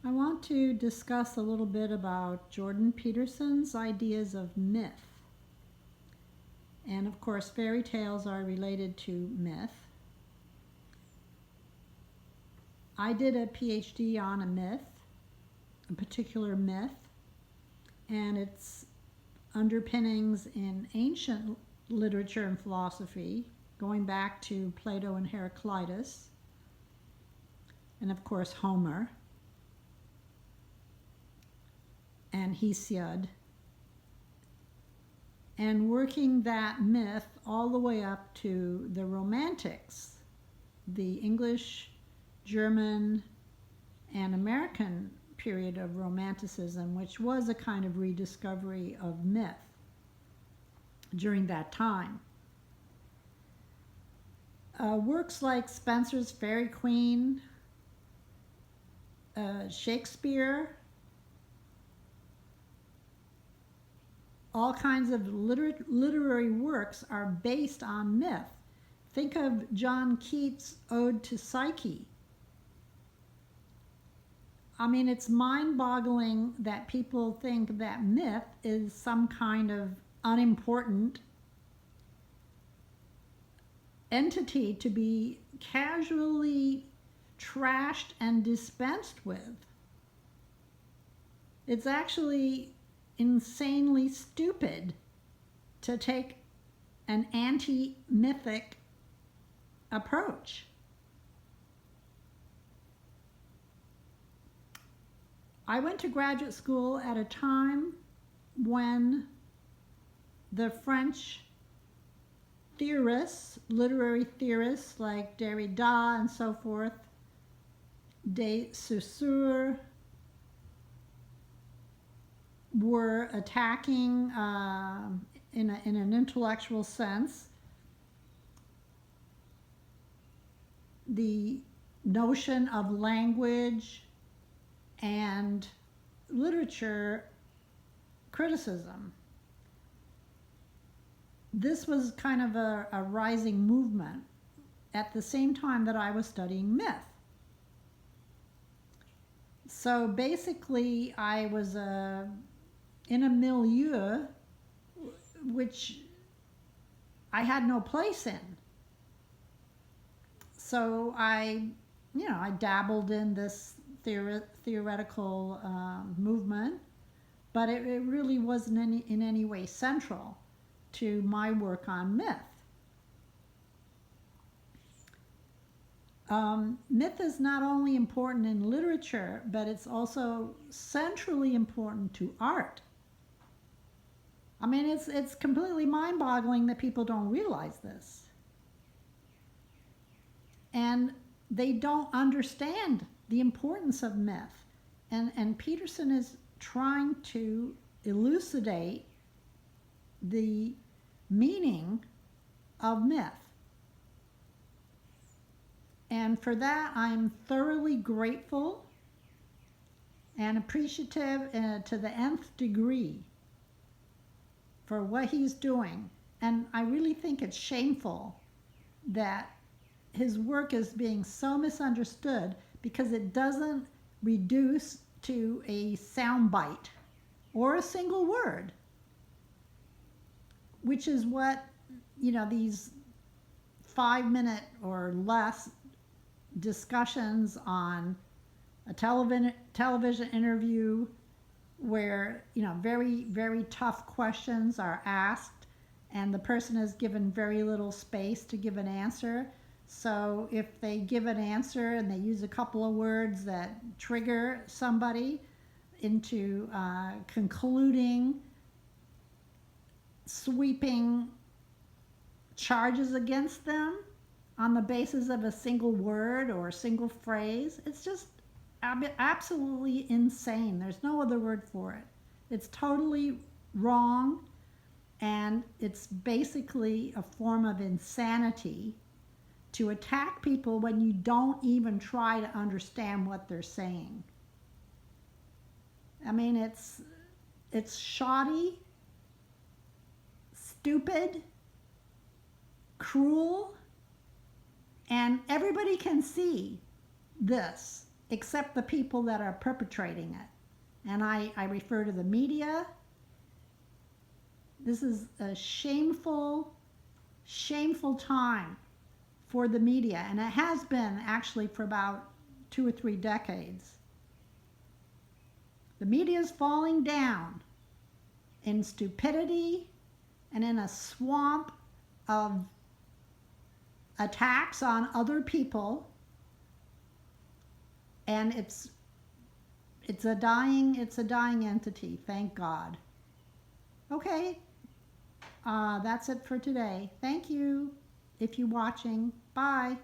I want to discuss a little bit about Jordan Peterson's ideas of myth. And of course, fairy tales are related to myth. I did a PhD on a myth, a particular myth, and its underpinnings in ancient literature and philosophy, going back to Plato and Heraclitus, and of course Homer and Hesiod, and working that myth all the way up to the Romantics, the English, German, and American period of Romanticism, which was a kind of rediscovery of myth during that time. Works like Spenser's Faerie Queene, Shakespeare, all kinds of literary works are based on myth. Think of John Keats' Ode to Psyche. I mean, it's mind-boggling that people think that myth is some kind of unimportant entity to be casually trashed and dispensed with. It's actually insanely stupid to take an anti-mythic approach. I went to graduate school at a time when the French theorists, literary theorists like Derrida and so forth, de Saussure, were attacking in an intellectual sense the notion of language and literature criticism. This was kind of a rising movement at the same time that I was studying myth. So basically I was in a milieu which I had no place in. So I dabbled in this theoretical movement, but it really wasn't in any way central to my work on myth. Myth is not only important in literature, but it's also centrally important to art. I mean, it's completely mind-boggling that people don't realize this. And they don't understand the importance of myth. And Peterson is trying to elucidate the meaning of myth. And for that, I'm thoroughly grateful and appreciative to the nth degree for what he's doing. And I really think it's shameful that his work is being so misunderstood because it doesn't reduce to a soundbite or a single word, which is what, these 5-minute or less discussions on a television interview where, very, very tough questions are asked and the person is given very little space to give an answer. So if they give an answer and they use a couple of words that trigger somebody into concluding sweeping charges against them on the basis of a single word or a single phrase, it's just absolutely insane. There's no other word for it. It's totally wrong, and it's basically a form of insanity to attack people when you don't even try to understand what they're saying. I mean, it's shoddy, stupid, cruel, and everybody can see this. except the people that are perpetrating it. And I refer to the media. This is a shameful, shameful time for the media, and it has been actually for about 2 or 3 decades. The media is falling down in stupidity and in a swamp of attacks on other people, and it's a dying entity, thank God. Okay, that's it for today. Thank you if you're watching. Bye.